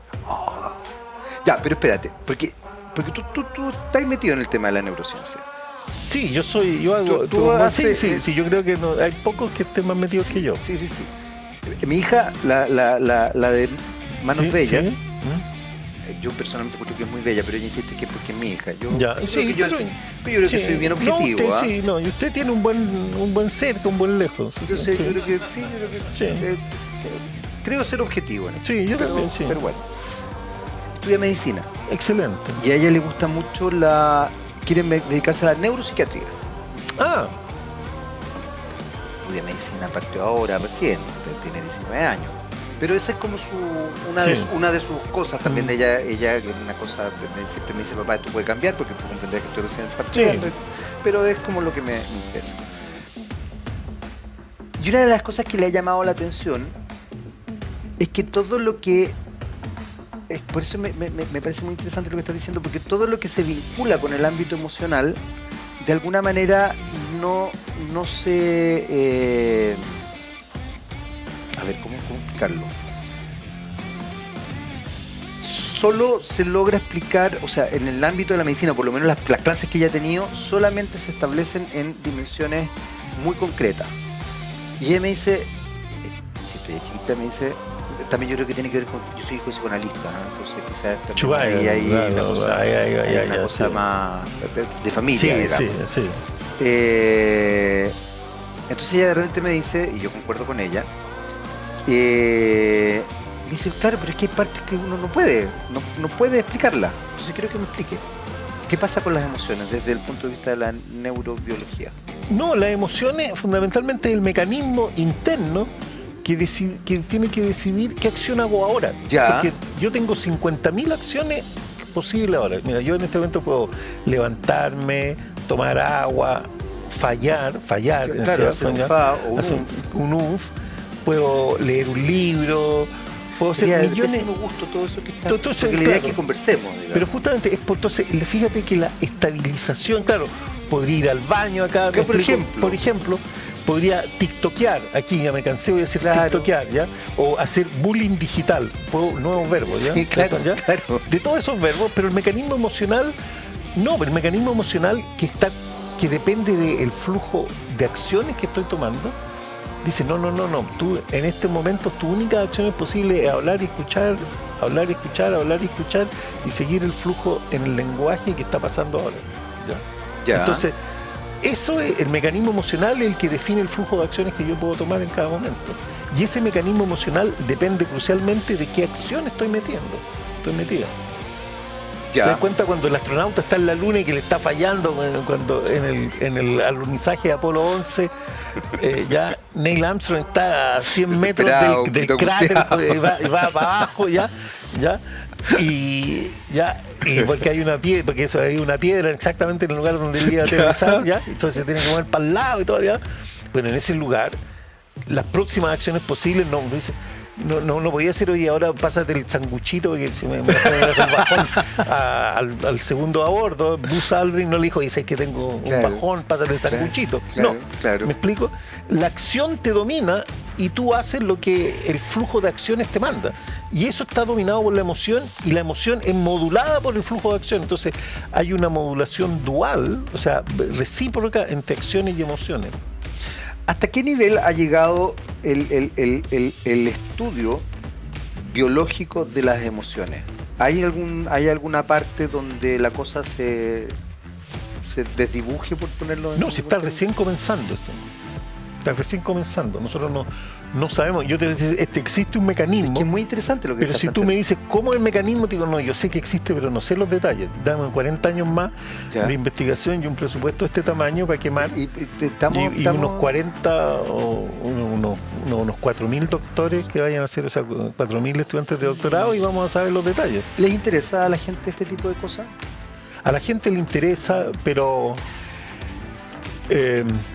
Ya, pero espérate, porque tú estás metido en el tema de la neurociencia. Sí, yo hago. Tú haces- sí, yo creo que hay pocos que estén más metidos que yo. Sí. Mi hija, la de Manos Sí, Bellas, sí. yo personalmente creo que es muy bella, pero ella insiste que es porque es mi hija. Yo Ya, creo sí, que yo pero- creo que sí. soy bien objetivo. No, usted, ¿ah? sí, no, y usted tiene un buen cerca, un buen lejos. Entonces Sí. yo creo que sí, yo creo que Sí. creo ser objetivo en esto. Sí, yo pero, también, sí. Pero bueno, estudia medicina Excelente. y a ella le gusta mucho quiere dedicarse a la neuropsiquiatría. Ah, Estudia medicina, partió ahora recién, tiene 19 años. Pero esa es como una de sus cosas también. Mm. Ella que es una cosa, siempre me dice, papá, esto puede cambiar porque tú comprenderás que estoy recién partiendo. Sí. Pero es como lo que me interesa. Y una de las cosas que le ha llamado la atención es que todo lo que... por eso me parece muy interesante lo que estás diciendo, porque todo lo que se vincula con el ámbito emocional, de alguna manera no se... a ver, ¿cómo explicarlo? Solo se logra explicar, o sea, en el ámbito de la medicina, por lo menos las clases que ella ha tenido, solamente se establecen en dimensiones muy concretas. Y ella me dice, si estoy chiquita, me dice, también yo creo que tiene que ver con, yo soy hijo de psicoanalista, ¿no? Entonces quizás también Chubaya, hay una claro, cosa, hay una cosa sí. más de familia, Sí, digamos. sí. Entonces ella de repente me dice, y yo concuerdo con ella, me dice, claro, pero es que hay partes que uno no puede explicarla. Entonces quiero que me explique. ¿Qué pasa con las emociones desde el punto de vista de la neurobiología? No, las emociones fundamentalmente es el mecanismo interno que tiene que decidir qué acción hago ahora. Ya. Porque yo tengo 50.000 acciones posibles ahora. Mira, yo en este momento puedo levantarme, tomar agua, fallar, Claro, hacer un fa o un hacer uf. un uf, puedo leer un libro, puedo hacer Sería de millones. pésimo gusto todo eso que está. Todo eso, porque la idea es claro. que conversemos, digamos. Pero justamente es por entonces, fíjate que la estabilización, claro, podría ir al baño acá, ¿Qué, ¿me por explico? Por ejemplo, podría tiktokear, aquí ya me cansé, voy a decir Claro. tiktokear, ¿ya? O hacer bullying digital, nuevos verbos, ¿ya? Sí, claro, ¿Ya? claro. De todos esos verbos, pero el mecanismo emocional, no, pero el mecanismo emocional que depende del flujo de acciones que estoy tomando, dice, no, tú en este momento tu única acción posible es hablar y escuchar, y seguir el flujo en el lenguaje que está pasando ahora. ¿Ya? Ya. Entonces, eso es el mecanismo emocional, el que define el flujo de acciones que yo puedo tomar en cada momento. Y ese mecanismo emocional depende crucialmente de qué acción estoy metida. ¿Te das cuenta cuando el astronauta está en la luna y que le está fallando cuando en el alunizaje de Apolo 11 ya Neil Armstrong está a 100 metros del cráter, va para abajo y porque hay una piedra, porque eso hay una piedra exactamente en el lugar donde él iba a aterrizar, ¿ya? Entonces se tiene que mover para el lado y todo, ¿ya? Bueno, en ese lugar las próximas acciones posibles no podía ser, oye, ahora pásate el sanguchito, porque si me el bajón al segundo a bordo. Buzz Aldrin no le dijo, dice que tengo un bajón, pásate el sanguchito. Claro. ¿Me explico? La acción te domina y tú haces lo que el flujo de acciones te manda. Y eso está dominado por la emoción, y la emoción es modulada por el flujo de acción. Entonces hay una modulación dual, o sea, recíproca entre acciones y emociones. ¿Hasta qué nivel ha llegado el estudio biológico de las emociones? ¿Hay alguna parte donde la cosa se desdibuje, por ponerlo en... No, si está recién comenzando esto. Está recién comenzando. Nosotros no sabemos. Yo te digo, existe un mecanismo. Es que es muy interesante lo que pero estás si tú me dices cómo es el mecanismo, te digo, no, yo sé que existe, pero no sé los detalles. Dame 40 años más de investigación y un presupuesto de este tamaño para quemar. Y unos 40 o unos 4.000 doctores que vayan a hacer, o sea, 4.000 estudiantes de doctorado, y vamos a saber los detalles. ¿Les interesa a la gente este tipo de cosas? A la gente le interesa, pero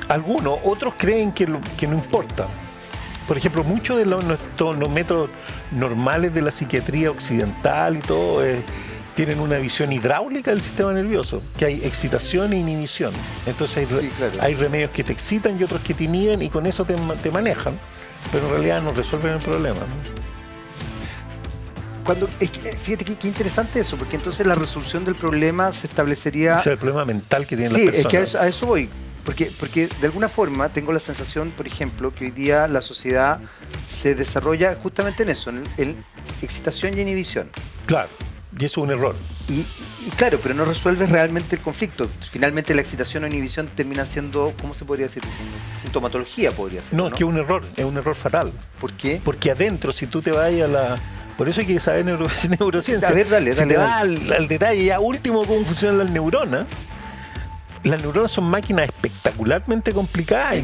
algunos, otros creen que no importa. Por ejemplo, muchos de los métodos normales de la psiquiatría occidental y todo tienen una visión hidráulica del sistema nervioso, que hay excitación e inhibición. Entonces hay remedios que te excitan y otros que te inhiben, y con eso te manejan, pero en realidad no resuelven el problema, ¿no? Fíjate qué interesante eso, porque entonces la resolución del problema se establecería... O sea, el problema mental que tienen las personas. Sí, es que a eso voy. Porque de alguna forma tengo la sensación, por ejemplo, que hoy día la sociedad se desarrolla justamente en eso, en excitación y inhibición. Claro, y eso es un error. Y claro, pero no resuelve realmente el conflicto. Finalmente la excitación o inhibición termina siendo, ¿cómo se podría decir? Sintomatología podría ser. No, es que es un error fatal. ¿Por qué? Porque adentro, si tú te vas a la... Por eso hay que saber neurociencia. A ver, dale. Si te vas al detalle, ya último, cómo funcionan las neuronas. Las neuronas son máquinas espectacularmente complicadas.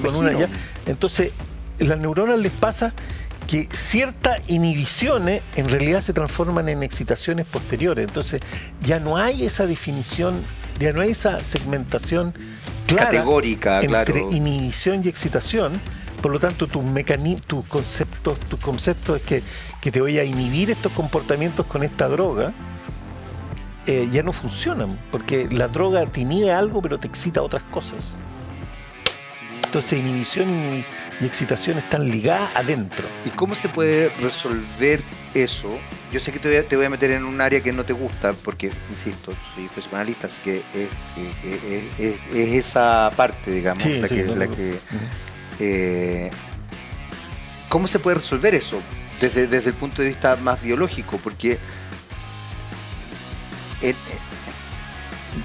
Entonces, a las neuronas les pasa que ciertas inhibiciones en realidad se transforman en excitaciones posteriores. Entonces, ya no hay esa definición, ya no hay esa segmentación clara, categórica, entre inhibición y excitación. Por lo tanto, tus conceptos es que te voy a inhibir estos comportamientos con esta droga, ya no funcionan, porque la droga te inhibe algo, pero te excita otras cosas. Entonces, inhibición y excitación están ligadas adentro. ¿Y cómo se puede resolver eso? Yo sé que te voy a meter en un área que no te gusta, porque, insisto, soy hijo de psicoanalista, así que es esa parte, digamos, ¿cómo se puede resolver eso? desde el punto de vista más biológico, porque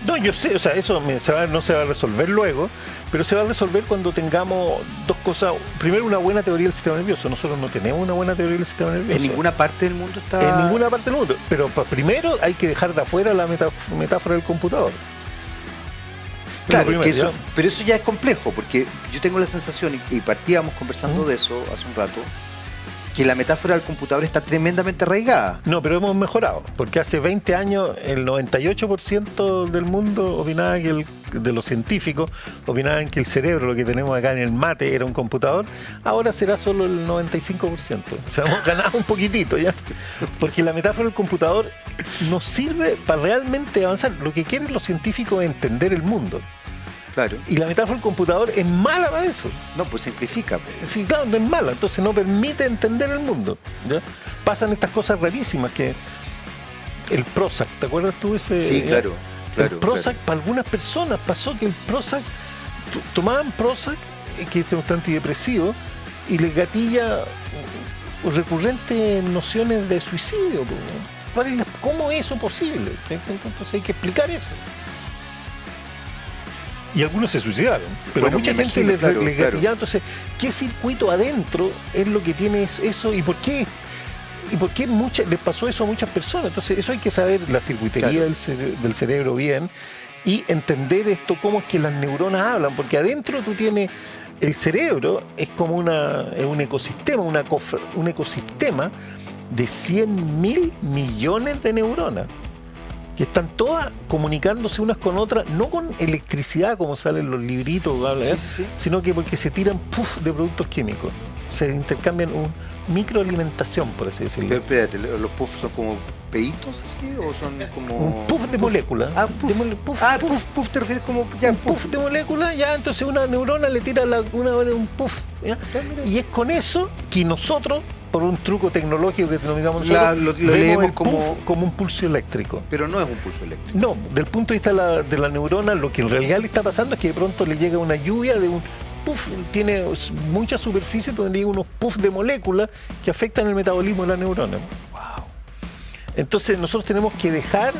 No, yo sé, o sea, eso no se va a resolver luego, pero se va a resolver cuando tengamos dos cosas. Primero, una buena teoría del sistema nervioso. Nosotros no tenemos una buena teoría del sistema nervioso. En ninguna parte del mundo está... En ninguna parte del mundo. Pero primero hay que dejar de afuera la metáfora del computador. Claro, pero eso ya es complejo, porque yo tengo la sensación, y partíamos conversando de eso hace un rato, que la metáfora del computador está tremendamente arraigada. No, pero hemos mejorado, porque hace 20 años el 98% del mundo opinaba de los científicos opinaban que el cerebro, lo que tenemos acá en el mate, era un computador. Ahora será solo el 95%. O sea, hemos ganado un poquitito ya, porque la metáfora del computador nos sirve para realmente avanzar. Lo que quieren los científicos es entender el mundo. Claro. Y la metáfora del computador es mala para eso. No, pues simplifica. Sí, claro, no es mala, entonces no permite entender el mundo, ¿ya? Pasan estas cosas rarísimas que el Prozac, ¿te acuerdas tú ese? Sí, claro. El Prozac, para algunas personas pasó que el Prozac, tomaban Prozac, que es un antidepresivo, y les gatilla recurrentes nociones de suicidio. ¿Cómo es eso posible? Entonces hay que explicar eso. Y algunos se suicidaron, pero bueno, mucha gente les gatillaba. Entonces, ¿qué circuito adentro es lo que tiene eso? ¿Y por qué les pasó eso a muchas personas? Entonces, eso hay que saber la circuitería del cerebro bien y entender esto, cómo es que las neuronas hablan, porque adentro tú tienes el cerebro, es como un ecosistema, un ecosistema de 100.000 millones de neuronas, que están todas comunicándose unas con otras, no con electricidad como salen los libritos, sino que porque se tiran puff de productos químicos, se intercambian microalimentación, por así decirlo. Pero espérate, ¿los puffs son como peitos así o son como...? Un puff de molécula. Puff te refieres como... Un puff de molécula, ya, entonces una neurona le tira un puff, ¿ya? Y es con eso que nosotros, por un truco tecnológico que denominamos nosotros, lo leemos como un pulso eléctrico. Pero no es un pulso eléctrico. No, del punto de vista de la neurona, lo que en realidad le está pasando es que de pronto le llega una lluvia de un puff, tiene mucha superficie donde llega unos puff de moléculas que afectan el metabolismo de la neurona. Wow. Entonces nosotros tenemos que dejar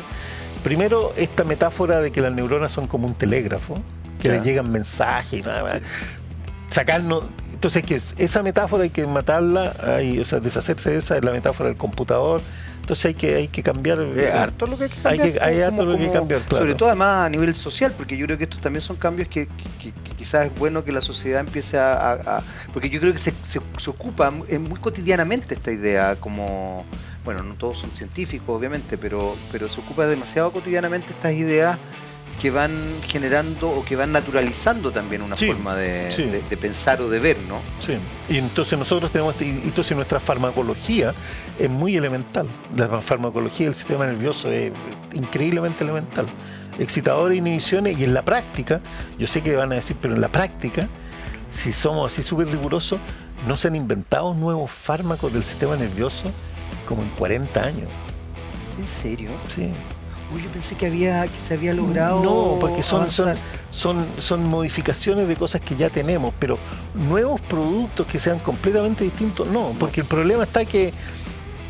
primero esta metáfora de que las neuronas son como un telégrafo, que les llegan mensajes, sacarnos. Entonces, que esa metáfora hay que matarla, deshacerse de esa, es la metáfora del computador. Entonces hay que cambiar. Es harto lo que hay que cambiar. Hay harto lo que hay que cambiar, claro. Sobre todo además a nivel social, porque yo creo que estos también son cambios que quizás es bueno que la sociedad empiece porque yo creo que se ocupa muy cotidianamente esta idea, como, bueno, no todos son científicos obviamente, pero se ocupa demasiado cotidianamente estas ideas que van generando o que van naturalizando también una forma de pensar o de ver, ¿no? Sí. Y entonces nosotros tenemos, entonces nuestra farmacología es muy elemental. La farmacología del sistema nervioso es increíblemente elemental. Excitadores, inhibiciones, y en la práctica, yo sé que van a decir, pero en la práctica, si somos así súper rigurosos, no se han inventado nuevos fármacos del sistema nervioso como en 40 años. ¿En serio? Sí. Uy, yo pensé que se había logrado. No, porque son modificaciones de cosas que ya tenemos, pero nuevos productos que sean completamente distintos, no, porque el problema está que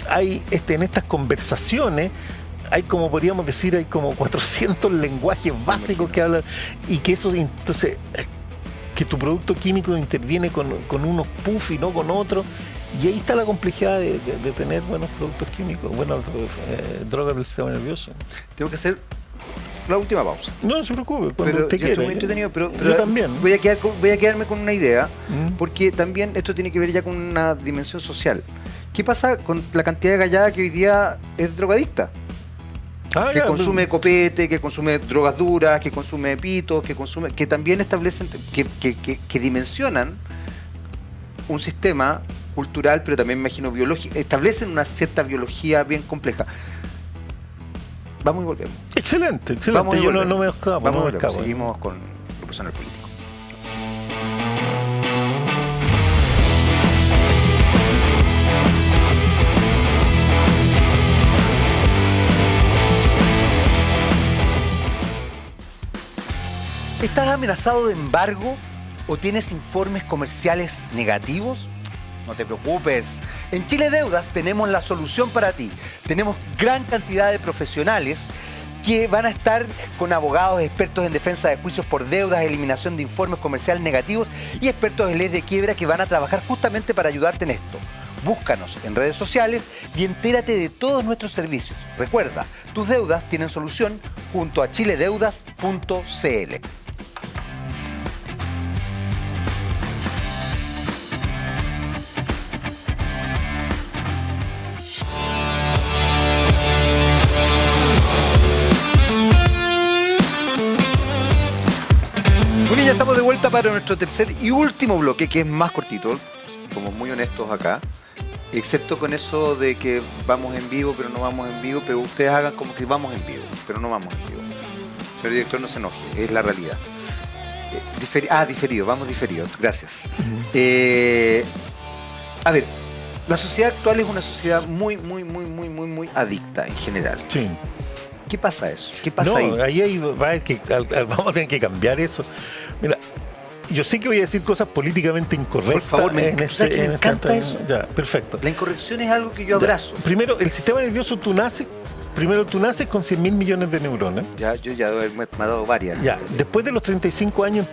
hay en estas conversaciones hay, como podríamos decir, hay como 400 lenguajes básicos que hablan, y que eso, entonces, que tu producto químico interviene con unos puff y no con otros. Y ahí está la complejidad de tener buenos productos químicos, buenas drogas del sistema nervioso. Tengo que hacer la última pausa. No se preocupe, cuando usted quiera. Estoy muy entretenido, pero yo también. Voy a quedarme con una idea, porque también esto tiene que ver ya con una dimensión social. ¿Qué pasa con la cantidad de gallada que hoy día es drogadicta? Que consume copete, que consume drogas duras, que consume pitos, que también establecen, que dimensionan un sistema cultural, pero también me imagino biológico, establecen una cierta biología bien compleja. Vamos y volvemos. Excelente. Yo no me escapo. Seguimos con lo personal político. ¿Estás amenazado de embargo o tienes informes comerciales negativos? No te preocupes. En Chile Deudas tenemos la solución para ti. Tenemos gran cantidad de profesionales que van a estar con abogados expertos en defensa de juicios por deudas, eliminación de informes comerciales negativos y expertos en leyes de quiebra que van a trabajar justamente para ayudarte en esto. Búscanos en redes sociales y entérate de todos nuestros servicios. Recuerda, tus deudas tienen solución junto a chiledeudas.cl. Bueno, ya estamos de vuelta para nuestro tercer y último bloque, que es más cortito, somos muy honestos acá, excepto con eso de que vamos en vivo, pero no vamos en vivo, pero ustedes hagan como que vamos en vivo, pero no vamos en vivo. Señor director, no se enoje, es la realidad. Diferido, vamos diferido, gracias. A ver, la sociedad actual es una sociedad muy adicta en general. Sí. ¿Qué pasa eso? ¿Qué pasa ahí? Ahí va a haber que, vamos a tener que cambiar eso. Mira, yo sé que voy a decir cosas políticamente incorrectas. Por favor, me encanta eso. Ya, perfecto. La incorrección es algo que yo abrazo. Primero, el sistema nervioso, tú naces con 100.000 millones de neuronas. Yo ya me he dado varias. Ya, después de los 35 años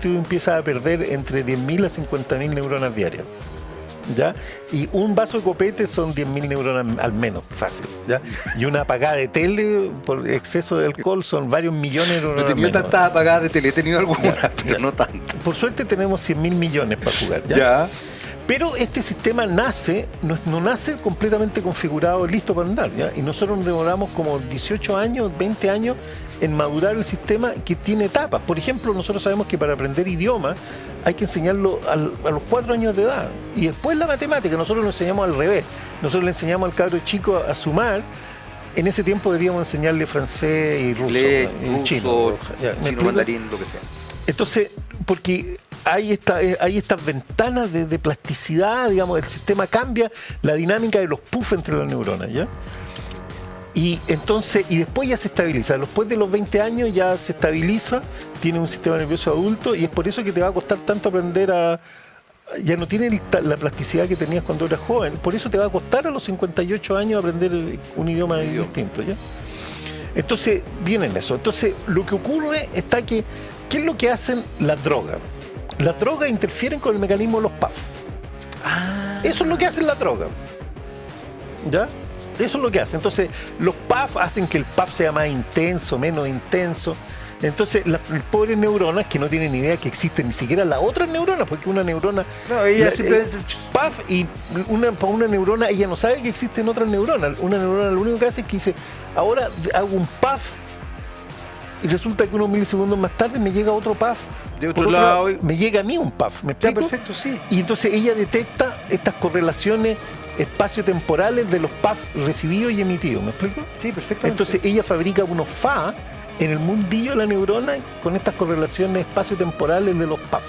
tú empiezas a perder entre 10.000 a 50.000 neuronas diarias. ¿Ya? Y un vaso de copete son 10.000 neuronas al menos, fácil, ¿ya? Y una apagada de tele por exceso de alcohol son varios millones de neuronas. No he tenido tantas apagadas de tele, he tenido algunas, pero no tantas. Por suerte tenemos 100.000 millones para jugar, ¿ya? Pero este sistema no nace completamente configurado, listo para andar, ¿ya? Y nosotros nos demoramos como 18 años, 20 años en madurar el sistema, que tiene etapas. Por ejemplo, nosotros sabemos que para aprender idiomas hay que enseñarlo a los 4 años de edad. Y después la matemática, nosotros lo enseñamos al revés. Nosotros le enseñamos al cabro chico a sumar. En ese tiempo deberíamos enseñarle francés y ruso, y chino, mandarín, lo que sea. Entonces, porque hay estas ventanas de plasticidad, digamos, el sistema cambia la dinámica de los puffs entre las neuronas, ¿ya? Y entonces, y después ya se estabiliza. Después de los 20 años ya se estabiliza, tiene un sistema nervioso adulto, y es por eso que te va a costar tanto aprender ya no tiene la plasticidad que tenías cuando eras joven. Por eso te va a costar a los 58 años aprender un idioma distinto, ¿ya? Entonces, viene en eso. Entonces, lo que ocurre está que, ¿qué es lo que hacen las drogas? Las drogas interfieren con el mecanismo de los PAF. Eso es lo que hacen las drogas, ¿ya? Eso es lo que hace. Entonces, los PAF hacen que el PAF sea más intenso, menos intenso. Entonces, las pobres neuronas, que no tienen idea que existen ni siquiera las otras neuronas, porque una neurona... No, ella simplemente... PAF, y para una neurona, ella no sabe que existen otras neuronas. Una neurona lo único que hace es que dice, ahora hago un PAF, y resulta que unos milisegundos más tarde me llega otro PAF. De otro lado, me llega a mí un PAF. ¿Me explico? Perfecto, sí. Y entonces ella detecta estas correlaciones espaciotemporales de los PAF recibidos y emitidos. ¿Me explico? Sí, perfecto. Entonces ella fabrica unos FA en el mundillo de la neurona con estas correlaciones espaciotemporales de los PAF.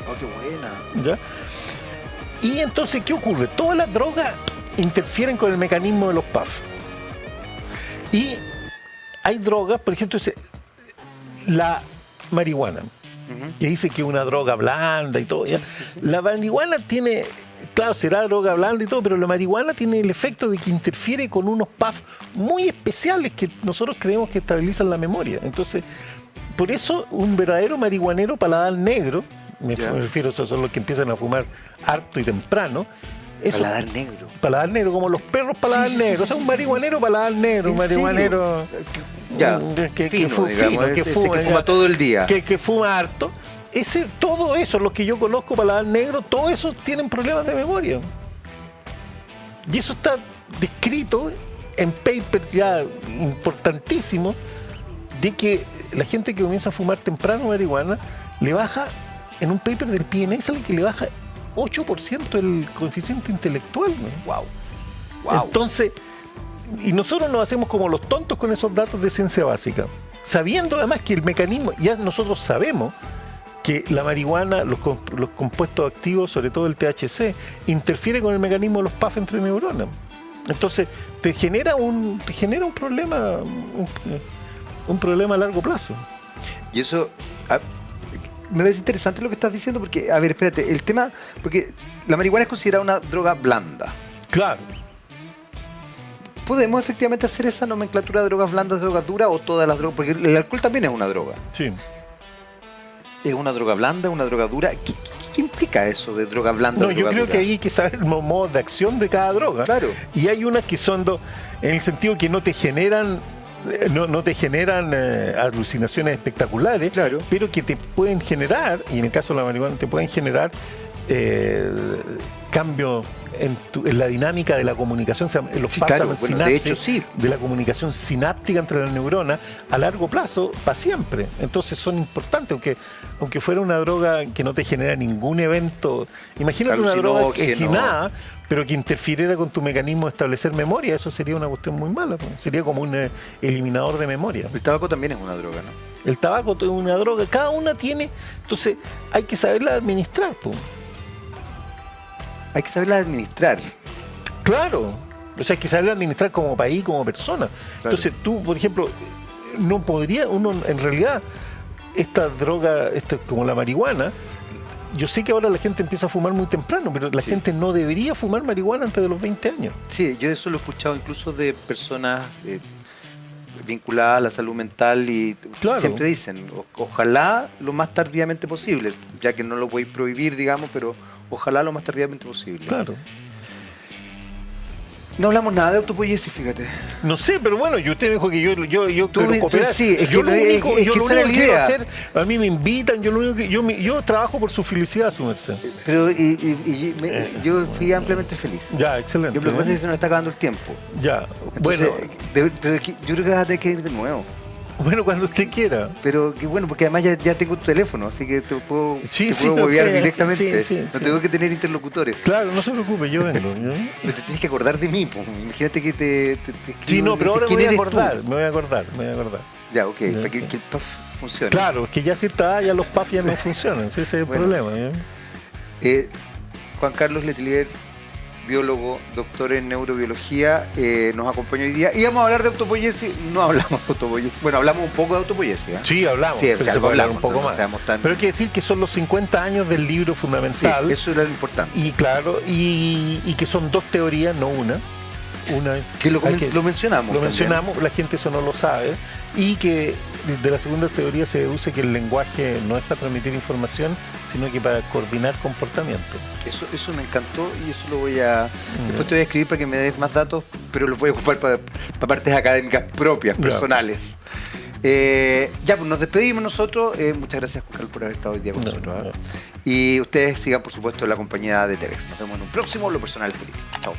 Oh, qué buena. ¿Ya? Y entonces, ¿qué ocurre? Todas las drogas interfieren con el mecanismo de los PAF. Y hay drogas, por ejemplo, la marihuana, que dice que es una droga blanda y todo. Sí. La marihuana tiene, claro, será droga blanda y todo, pero la marihuana tiene el efecto de que interfiere con unos PAF muy especiales que nosotros creemos que estabilizan la memoria. Entonces, por eso un verdadero marihuanero paladar negro, me refiero a esos son los que empiezan a fumar harto y temprano. Eso, paladar negro, como los perros paladar negro. O sea, un marihuanero paladar negro, un marihuanero que fuma todo el día. Que fuma harto. Todo eso, los que yo conozco paladar negro, todos esos tienen problemas de memoria. Y eso está descrito en papers ya importantísimos, de que la gente que comienza a fumar temprano marihuana, le baja, en un paper del PNA sale que le baja 8% el coeficiente intelectual, ¿no? Wow. Entonces, y nosotros nos hacemos como los tontos con esos datos de ciencia básica, sabiendo además que el mecanismo, ya nosotros sabemos que la marihuana, los compuestos activos, sobre todo el THC, interfiere con el mecanismo de los PAF entre neuronas. Entonces, te genera un problema a largo plazo. Y eso, me parece interesante lo que estás diciendo porque, a ver, espérate, el tema, porque la marihuana es considerada una droga blanda. Claro. ¿Podemos efectivamente hacer esa nomenclatura de drogas blandas, drogas duras o todas las drogas? Porque el alcohol también es una droga. Sí. ¿Es una droga blanda, una droga dura? ¿Qué implica eso de droga blanda? No, yo creo que ahí hay que saber el modo de acción de cada droga. Claro. Y hay unas que son en el sentido que no te generan alucinaciones espectaculares, claro, pero que te pueden generar, y en el caso de la marihuana te pueden generar cambios en la dinámica de la comunicación, los sí, pasan claro, sinapsis, de hecho, sí, de la comunicación sináptica entre las neuronas a largo plazo, para siempre. Entonces son importantes, aunque fuera una droga que no te genera ningún evento. Imagínate una droga nada, pero que interfiriera con tu mecanismo de establecer memoria. Eso sería una cuestión muy mala, pues. Sería como un eliminador de memoria. El tabaco también es una droga, ¿no? El tabaco es una droga, cada una tiene, entonces hay que saberla administrar, pues. Hay que saberla administrar. Claro, o sea, hay que saberla administrar como país, como persona. Claro. Entonces tú, por ejemplo, no podría, uno en realidad, esta droga, como la marihuana, yo sé que ahora la gente empieza a fumar muy temprano, pero la gente no debería fumar marihuana antes de los 20 años. Sí, yo eso lo he escuchado incluso de personas vinculadas a la salud mental y claro, siempre dicen, ojalá lo más tardíamente posible, ya que no lo podéis prohibir, digamos, pero ojalá lo más tardíamente posible. Claro. No hablamos nada de autopoiesis, fíjate. No sé, pero bueno, yo usted dijo que yo quiero cooperar. Sí, es yo que lo único que quiero idea. hacer, a mí me invitan, yo trabajo por su felicidad, su merced. Pero yo fui ampliamente feliz. Ya, excelente. Lo que pasa es que se nos está acabando el tiempo. Ya, entonces, bueno. Pero yo creo que vas a tener que ir de nuevo. Bueno, cuando usted quiera. Pero que bueno, porque además ya tengo tu teléfono, así que te puedo huevear directamente. No tengo que tener interlocutores. Claro, no se preocupe, yo vengo. Pero te tienes que acordar de mí, pues. Imagínate que te escribo. Sí, no, pero ahora me voy a acordar. Ya, ok, para que el puff funcione. Claro, es que ya a cierta edad ya los puff ya no funcionan, ese es el problema. Juan Carlos Letelier, biólogo, doctor en neurobiología, nos acompañó hoy día. Íbamos a hablar de autopoiesis, no hablamos de autopoiesis. Bueno, hablamos un poco de autopoiesis. Sí, hablamos, sí, pero se puede hablar un poco más. Pero hay que decir que son los 50 años del libro fundamental. Sí, eso era lo importante. Y claro, y que son dos teorías, no una. Que lo mencionamos. Lo mencionamos, la gente eso no lo sabe. Y que de la segunda teoría se deduce que el lenguaje no es para transmitir información, sino que para coordinar comportamiento. Eso me encantó y eso lo voy a... Después te voy a escribir para que me des más datos, pero los voy a ocupar para partes académicas propias, personales. Ya, pues nos despedimos nosotros. Muchas gracias, Juan Carlos, por haber estado hoy día con nosotros. Y ustedes sigan, por supuesto, en la compañía de TVX. Nos vemos en un próximo Lo Personal Político. Chao.